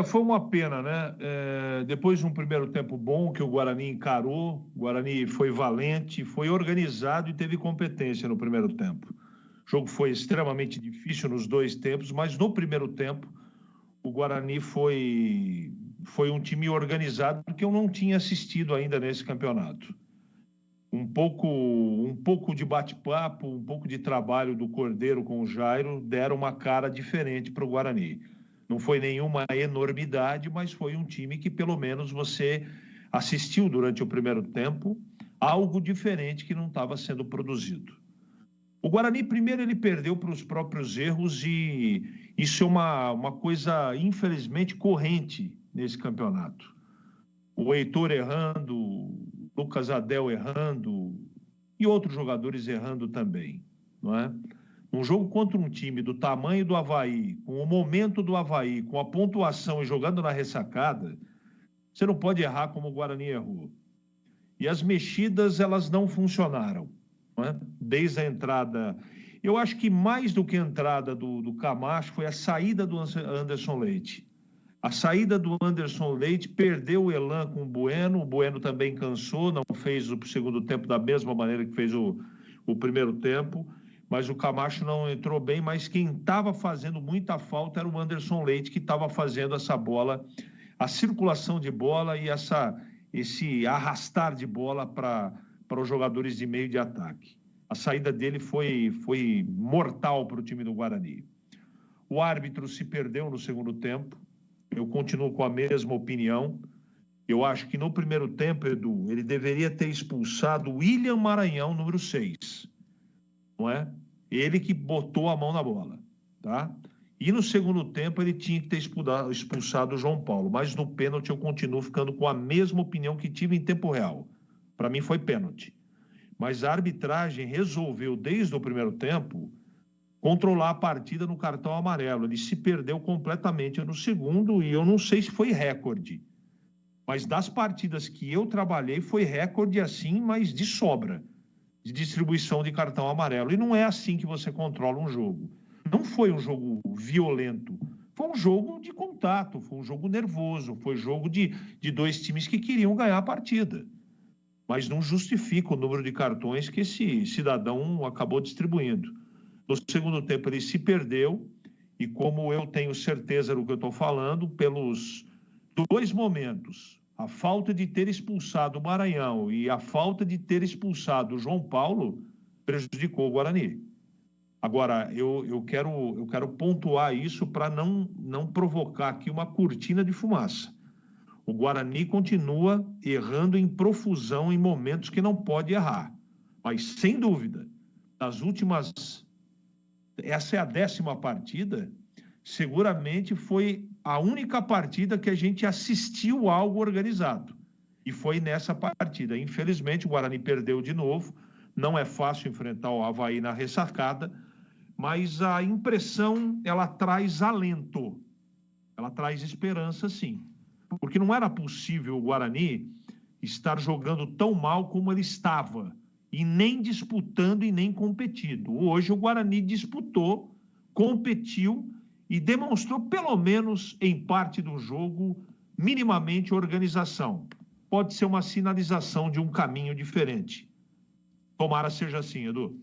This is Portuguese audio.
Foi uma pena, né? Depois de um primeiro tempo bom que o Guarani encarou, o Guarani foi valente, foi organizado e teve competência no primeiro tempo. O jogo foi extremamente difícil nos dois tempos, mas no primeiro tempo o Guarani foi um time organizado que eu não tinha assistido ainda nesse campeonato. Um pouco de bate-papo, um pouco de trabalho do Cordeiro com o Jairo deram uma cara diferente para o Guarani. Não foi nenhuma enormidade, mas foi um time que pelo menos você assistiu durante o primeiro tempo algo diferente que não estava sendo produzido. O Guarani, primeiro, ele perdeu para os próprios erros e isso é uma coisa, infelizmente, corrente nesse campeonato. O Heitor errando, o Lucas Adel errando e outros jogadores errando também, não é? Um jogo contra um time do tamanho do Avaí, com o momento do Avaí, com a pontuação e jogando na ressacada, você não pode errar como o Guarani errou. E as mexidas, elas não funcionaram, não é? Desde a entrada. Eu acho que mais do que a entrada do Camacho foi a saída do Anderson Leite. A saída do Anderson Leite perdeu o elan com o Bueno também cansou, não fez o segundo tempo da mesma maneira que fez o primeiro tempo, mas o Camacho não entrou bem, mas quem estava fazendo muita falta era o Anderson Leite, que estava fazendo essa bola, a circulação de bola e esse arrastar de bola para os jogadores de meio de ataque. A saída dele foi mortal para o time do Guarani. O árbitro se perdeu no segundo tempo. Eu continuo com a mesma opinião. Eu acho que no primeiro tempo, Edu, ele deveria ter expulsado o William Maranhão, número 6. Não é? Ele que botou a mão na bola, tá? E no segundo tempo ele tinha que ter expulsado o João Paulo. Mas no pênalti eu continuo ficando com a mesma opinião que tive em tempo real. Para mim foi pênalti. Mas a arbitragem resolveu, desde o primeiro tempo, controlar a partida no cartão amarelo. Ele se perdeu completamente no segundo e eu não sei se foi recorde. Mas das partidas que eu trabalhei, foi recorde assim, mas de sobra, de distribuição de cartão amarelo. E não é assim que você controla um jogo. Não foi um jogo violento, foi um jogo de contato, foi um jogo nervoso, foi jogo de dois times que queriam ganhar a partida. Mas não justifica o número de cartões que esse cidadão acabou distribuindo. No segundo tempo ele se perdeu e como eu tenho certeza do que eu estou falando, pelos dois momentos, a falta de ter expulsado o Maranhão e a falta de ter expulsado o João Paulo prejudicou o Guarani. Agora, eu quero pontuar isso para não provocar aqui uma cortina de fumaça. O Guarani continua errando em profusão em momentos que não pode errar. Mas, sem dúvida, nas últimas... Essa é a 10ª partida, seguramente foi a única partida que a gente assistiu algo organizado. E foi nessa partida. Infelizmente, o Guarani perdeu de novo. Não é fácil enfrentar o Avaí na ressacada, mas a impressão, ela traz alento. Ela traz esperança, sim. Porque não era possível o Guarani estar jogando tão mal como ele estava. E nem disputando e nem competindo. Hoje o Guarani disputou, competiu e demonstrou, pelo menos em parte do jogo, minimamente organização. Pode ser uma sinalização de um caminho diferente. Tomara seja assim, Edu.